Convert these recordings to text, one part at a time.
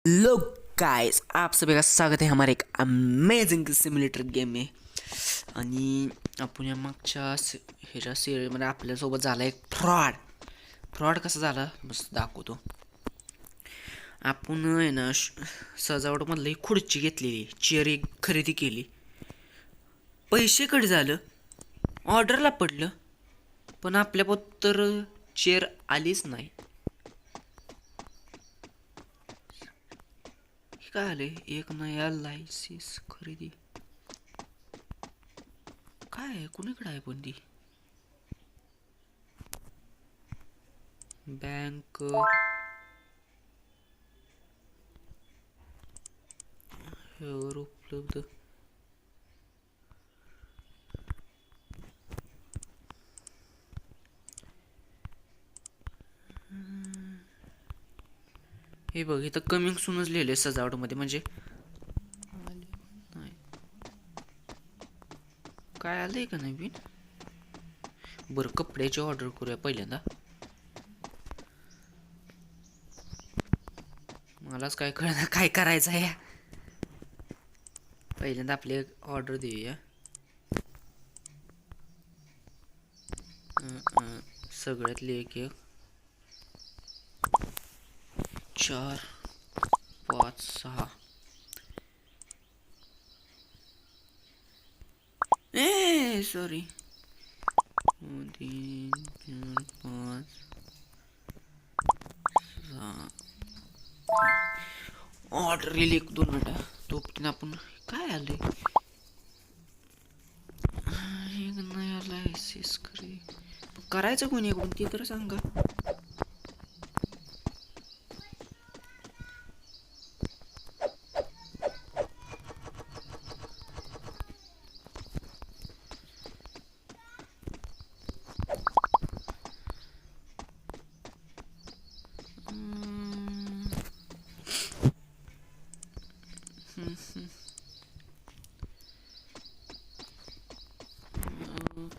Low guys, आप सभी का स्वागत है हमारे एक अमेजिंग सिम्युलेटर गेम में. आणि आपण या मागच्या ह्याच्या सिरियलमध्ये आपल्यासोबत झाला एक फ्रॉड कसा झाला बस दाखवतो. आपण आहे ना सजावटमधलं ही खुर्ची घेतलेली, चेअर एक खरेदी केली, पैसे कट झालं, ऑर्डरला पडलं, पण आपल्या तर चेअर आलीच नाही. काय आले? एक नया लायसेन्स खरेदी. काय आहे? कुणीकडे आहे पण ती बँक? उपलब्ध हे बघ, इथं कमिंग सूनच लिहिले सजावटमध्ये. म्हणजे नाही काय आलंय का नवीन? बरं, कपड्याची ऑर्डर करूया पहिल्यांदा. मलाच काय कळना काय करायचं आहे. पहिल्यांदा आपली ऑर्डर देऊया. सगळ्यातली एक 4 5 6. सॉरी, 3 4 5 6. ऑर्डर लिहिली 1-2 मिनिटं. तोपर्यंत आपण काय आले? एक नया लायसेन्स करायचं कोणी ते तर सांगा.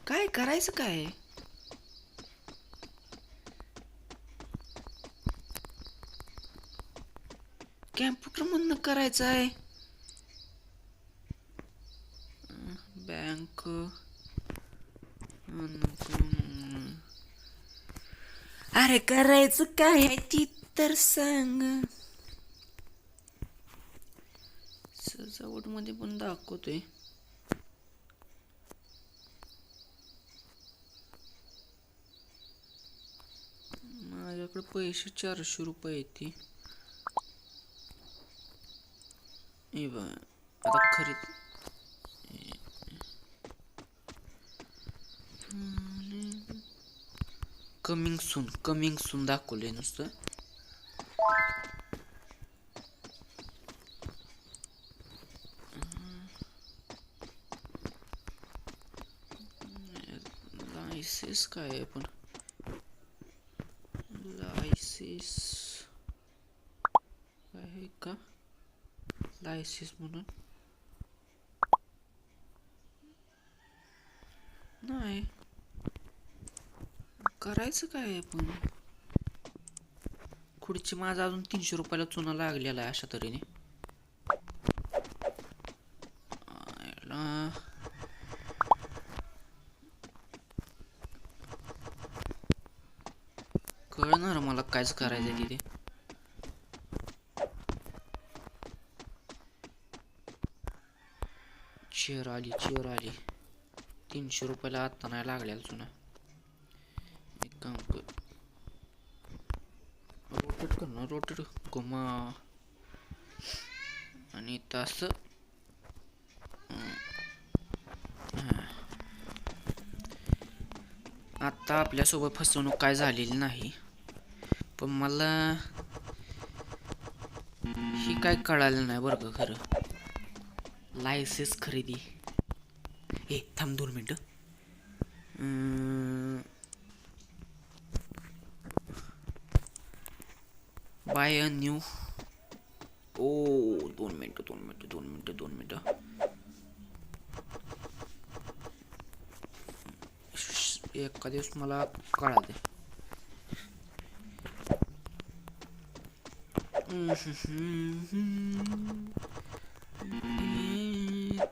काय करायचं काय? कॅम्प्युटर मधनं करायचं आहे. बँक अरे करायचं काय आहे ती तर सांग. सजावट मध्ये पण दाखवतोय. माझ्याकडे पैसे 400 रुपये आहेत. आता खरीद कमिंग सून दाखवले नुसतं. लायसेन्स काय आहे पण? लायसेन्स काय आहे का? लायसेन्स म्हणून नाही. करायचं काय आपण? खुर्ची माझा अजून 300 रुपयाला चुना लागलेला आहे अशा तऱ्हेने. कळणार मला कायच करायचं तिथे. चेअर आली 300 रुपयाला आता नाही लागलेला चुना. एक काम कर, रोटेट कर ना, रोटेट घुमा आणि तास. आता आपल्यासोबत फसवणूक काय झालेली नाही, पण मला ही काय कळालं नाही बरं का खरं. लायसेन्स खरेदी. थांब 2 मिनिटं. Bye a new. 2 मिनिटं. एका दिवस मला कळाले.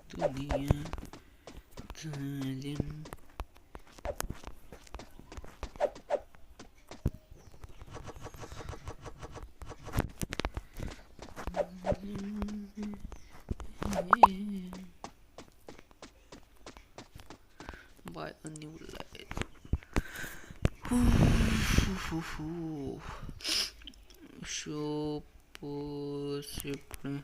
दुनिया जालिम by a new light. So possibly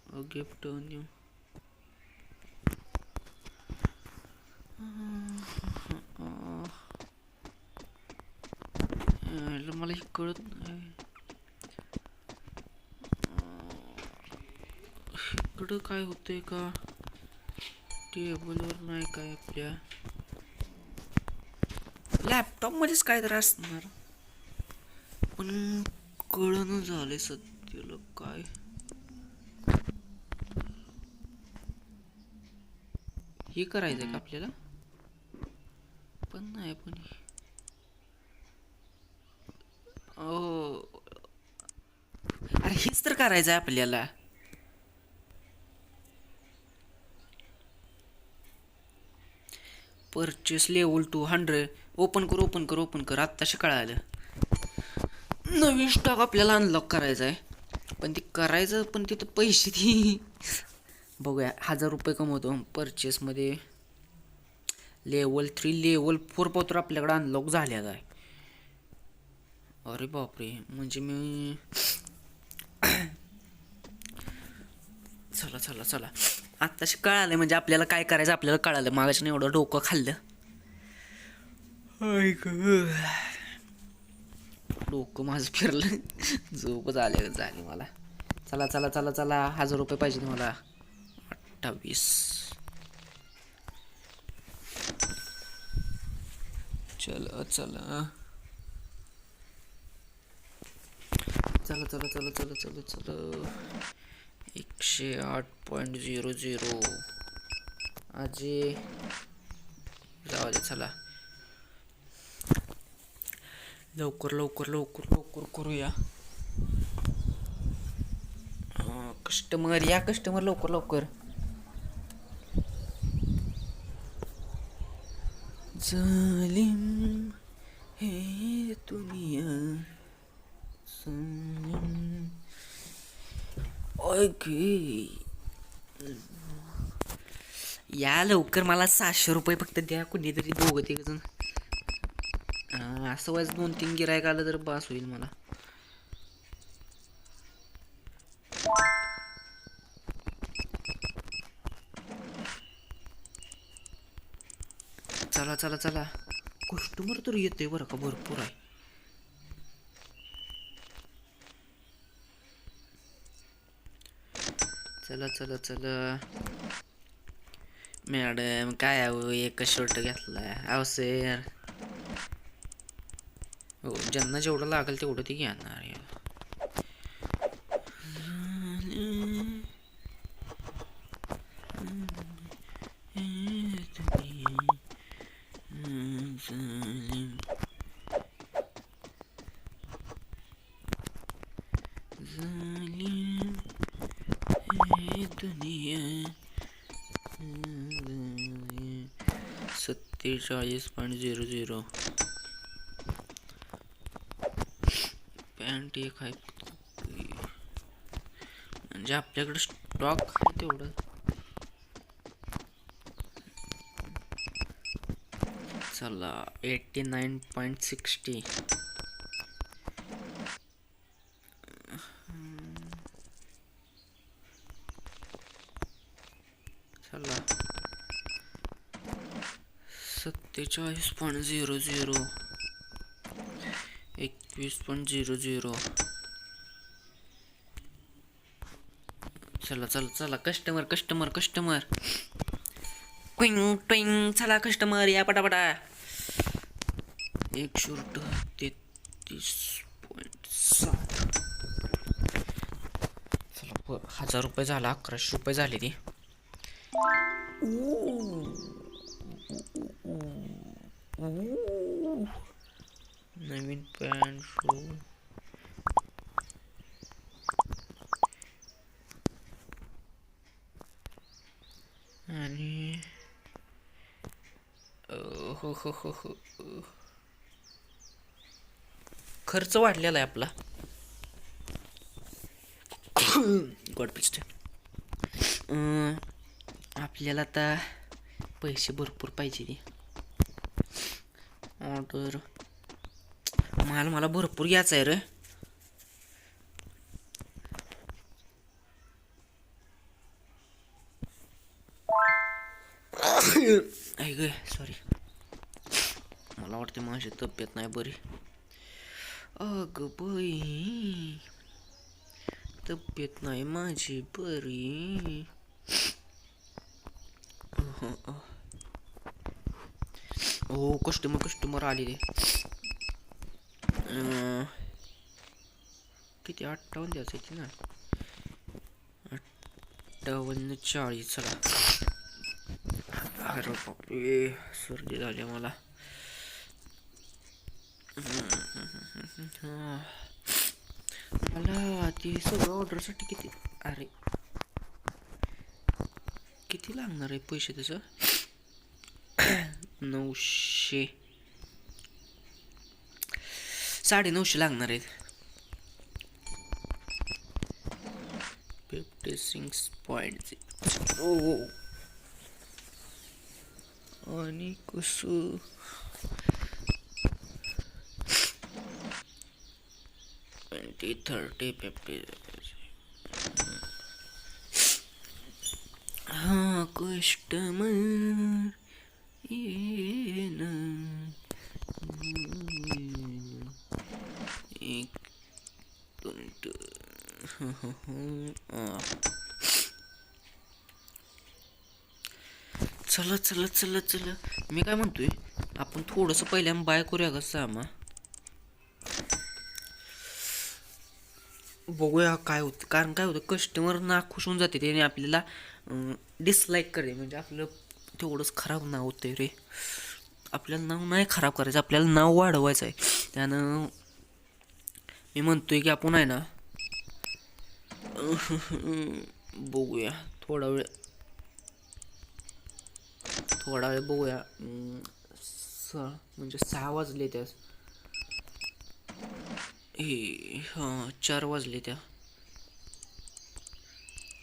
a gift on you. मला हे कळत नाही इकडं काय होतंय का टेबलवर नाही काय आपल्या लॅपटॉप मध्येच काय तर असणार पण कळणं झालंय सध्याला काय हे करायचंय का आपल्याला पण नाही पण अरे हेच तर करायचं आहे आपल्याला परचेस लेवल 200 ओपन कर आत्ताशी कळालं नवीन स्टॉक आपल्याला अनलॉक करायचा आहे पण ते करायचं पण तिथं पैसे ती बघूया 1000 रुपये कमवतो परचेसमध्ये लेवल 3 लेवल 4 पत्र आपल्याकडे अनलॉक झालेला आहे अरे बापरे म्हणजे मी चला आत्ताशी कळालं म्हणजे आपल्याला काय करायचं आपल्याला कळालं मागाच्यानं एवढं डोकं खाल्लं डोकं माझं फिरलं झोप झाली मला चला 1000 रुपये पाहिजे मला 28 चला 108.00 आजी जाऊ दे चला लवकर करूया कस्टमर लवकर जालिम हे दुनिया या लवकर मला 600 रुपये फक्त द्या कुणीतरी दोघं तिघ जण असं वाज 2-3 गिरायक आलं तर बास होईल मला चला कस्टमर तर येते बरं का भरपूर आहे चला मॅडम काय एक शर्ट घेतलाय अहो सर हो ज्यांना जेवढं लागेल तेवढं ती घेणार दुनिया 47.00 पॅन्ट एक आहे म्हणजे आपल्याकडे स्टॉक आहे तेवढं चला 89.60 चला 47.00 21.00 चला कस्टमर क्विंग ट्विंग चला कस्टमर या पटापटा एक शर्ट 33.7 ₹1000 झाला, 1100 झाले ते. नवीन पॅन्ट शू आणि हो हो हो हो खर्च वाढलेला आहे आपला. गॉड पिस्ट. आपल्याला आता पैसे भरपूर पाहिजे ते. ऑर्डर मला भरपूर यायचं आहे रे. ऐक सॉरी, मला वाटते माझी तब्येत नाही बरी. अगं बाई, तब्येत नाही माझी बरी. हो कस्टमर आले रे. किती 58 द्यायचं आहे ना. 58-40 चला. अरे बापरे, सर्दी झाली मला. मला ते सगळं ऑर्डरसाठी किती, अरे किती लागणार आहे पैसे त्याचं? 900 950 लागणार आहेत. 56 पॉईंट. ओ आणि कसं 20, 30, 50. हा कस्टमर येना एक मिनिट. चला मी काय म्हणतोय, आपण थोडंसं पहिल्यांदा बाय करूया का सामा. बघूया काय होतं. कारण काय होतं, कस्टमर नाखुश होऊन जाते त्याने आपल्याला डिसलाईक करते. म्हणजे आपलं तेवढंच खराब नाव होतंय रे. आपल्याला नाव नाही खराब करायचं, आपल्याला नाव वाढवायचं आहे. त्यानं मी म्हणतोय की आपण आहे ना बघूया थोडा वेळ बघूया. म्हणजे 6 वाजले त्या. हे हां 4 वाजले त्या.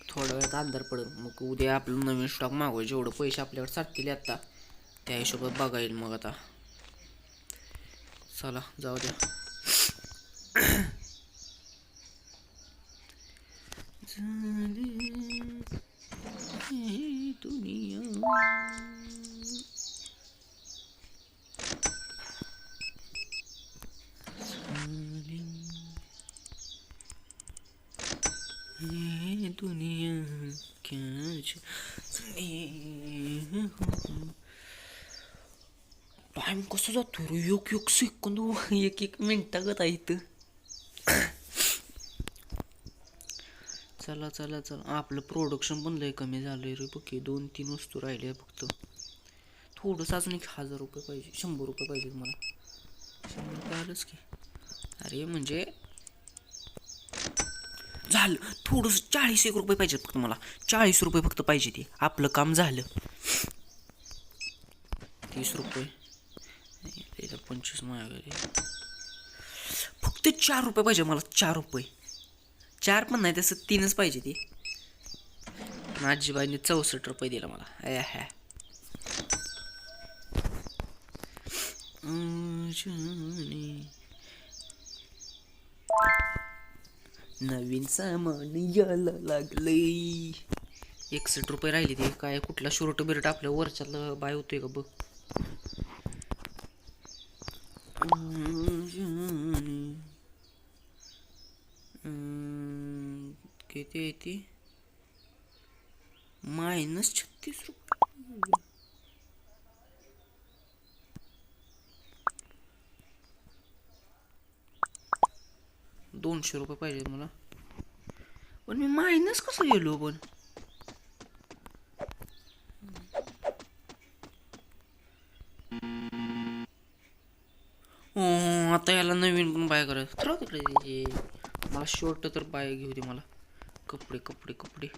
थोड्या वेळात अंधार पडेल. मग उद्या आपलं नवीन स्टॉक मागवायचं. जेवढं पैसे आपल्याकडे साठतील आता त्या हिशोबात बघायला. मग आता चला जाऊ द्या. दुनिया दुनिया क्या टाइम कसं जातो रे. एक सेकंद, एक मिनिटागत आहे इथं. चला आपलं प्रोडक्शन पण लय कमी झालंय रे. बघ 2-3 वस्तू राहिल्या फक्त. थोडंसं अजून ₹1000 पाहिजे. ₹100 पाहिजे मला. 100 आलंच की. अरे म्हणजे झालं. थोडंसं ₹40 पाहिजेत फक्त मला. ₹40 फक्त पाहिजे. ते आपलं काम झालं. ₹30 25 मागे. फक्त ₹4 पाहिजे मला. ₹4 4 पण नाही, तसं 3च पाहिजे. ते आजीबाईने ₹64 दिला मला. नवीन सामान यायला लागलंय. ₹61 राहिले. ते काय कुठला शर्ट बिरट आपल्या वरच्याला बाय होतोय का बघ. किती आहे ती? -36 रुपये. ₹200 पाहिजे मला. पण मी मायनस कसं गेलो पण. आता याला नवीन पण बाय करायचं ठरव तिकडे. मला शॉर्ट तर बाय घेऊ दे मला. कपडे कपडे कपडे.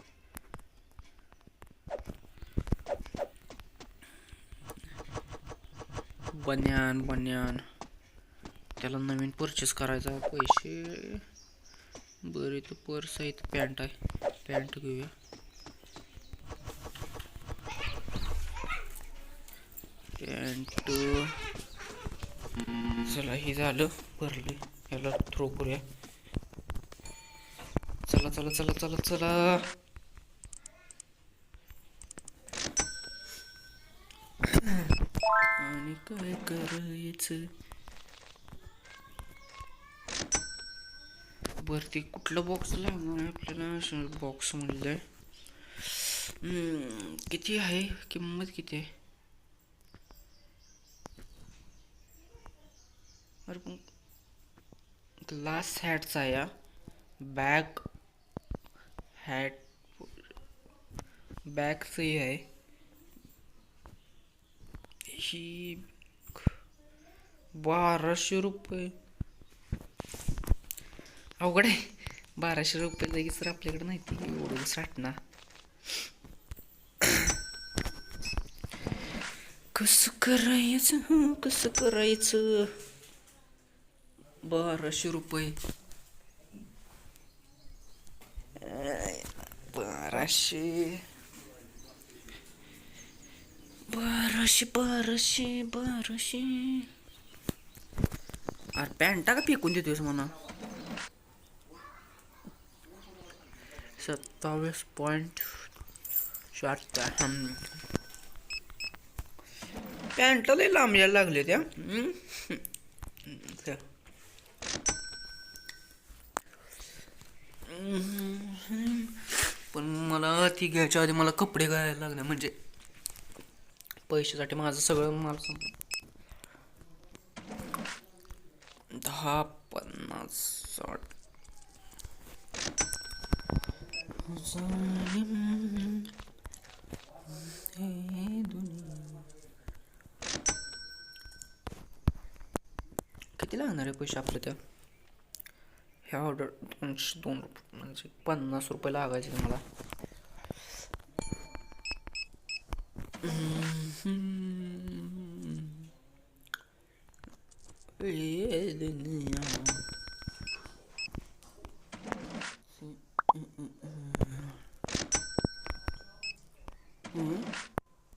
Banyan banyan. त्याला नवीन परचेस करायचा पैसे. बरं इथं पर्स आहे, इथं पॅन्ट आहे. पॅन्ट घेऊया. पॅन्ट. चला हे झालं भरले. याला थ्रो करूया. चला चला चला चला चला. आणि काय करायचं. वरती कुठला बॉक्स लागणार आहे आपल्याला. बॉक्स म्हणलंय. किती आहे किंमत किती आहे. अरे पण ग्लास हॅटचा आहे या. बॅग हॅट बॅगचंही आहे. ही 1200 रुपये. अवघड आहे. 1200 रुपये लगेच तर आपल्याकडे नाही ती एवढं साठणार. कसं करायचं कसं करायचं. 1200 रुपये. 1200 1200. अरे पॅन्टा का फेकून देतोस म्हणा. 27.4. पॅन्ट लय लांब यायला लागले त्या. पण मला ती घ्यायच्या आधी मला कपडे घ्यायला लागले. म्हणजे पैशासाठी माझं सगळं मला 10, 50, 60. किती लागणार आहे पैसे आपले त्या. ह्या ऑर्डर 202 रुपये म्हणजे 50 रुपये लागायचे मला.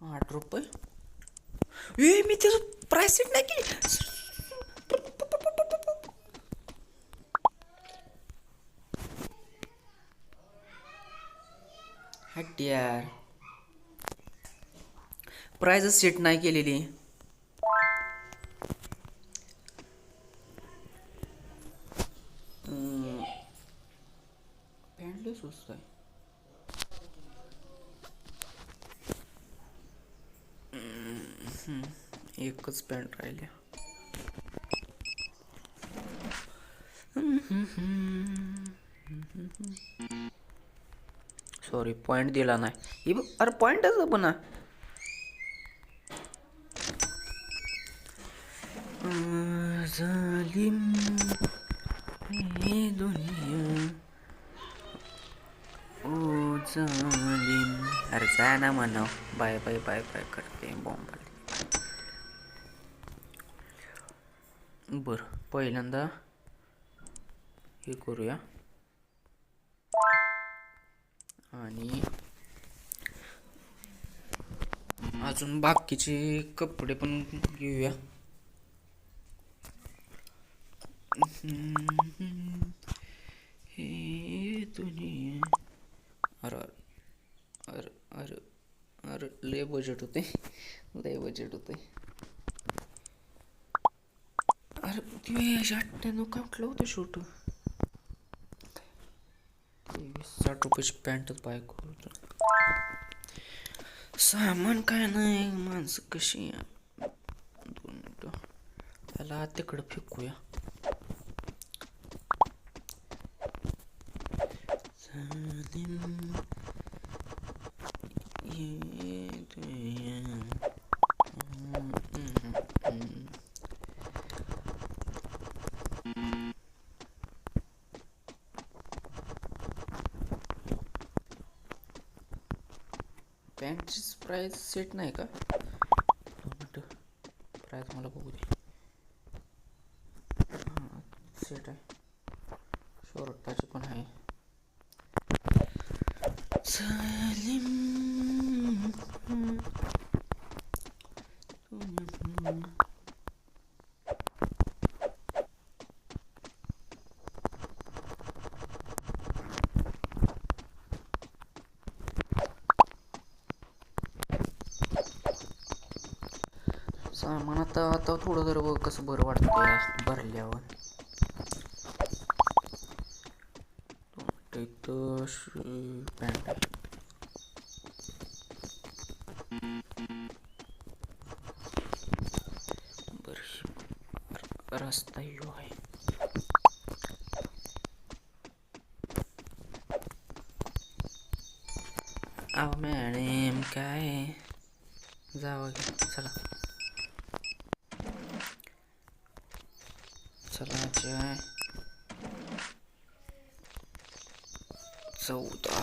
₹8. मी त्याचं प्राइस सेट नाही केली. हट यार. प्राइस सेट नाही केलेली. पॅन्ट स्वस्त आहे. एकच पॅन्ट राहिली. सॉरी पॉइंट दिला नाही. अरे पॉइंटच पण जालिम ये दुनिया ओ जालिम. अरे जा ना म्हणाव. बाय बाय बाय बाय करते बॉम्ब. बर पहिल्यांदा हे करूया. आणि अजून बाकीचे कपडे पण घेऊया. हे दुनिया. अरे अरे अरे अरे लय बजेट होते. लय बजेट होते. अरे ते 98 का कुठलं होतं शूट. 60 रुपयाची पॅन्टच बाय करू. सामान काय नाही. माणसं कशी 2 मिनिटं. त्याला तिकडं फेकूया. पॅन्टचीच प्राईस सेट नाही का? 2 मिनटं, प्राईस मला बघू दे. हां सेट आहे, शॉर्टाची पण आहे. सामान आता थोडं जर कसं बरं वाटतं भरल्यावर. इथं पॅन्ट आहे. बरं रस्ता यो आहे. अहो मॅडम काय जावं की, चला चला जाय 14.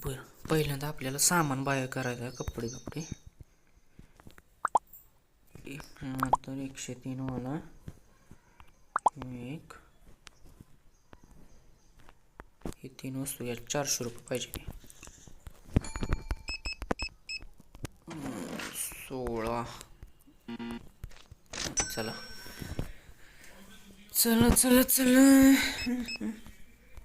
बरं पहिल्यांदा आपल्याला सामान बाय करायचं आहे, कपडे तर 103 वाला एक, हे 3 वस्तू या 400 रुपये पाहिजे. 16. चला चला चला चला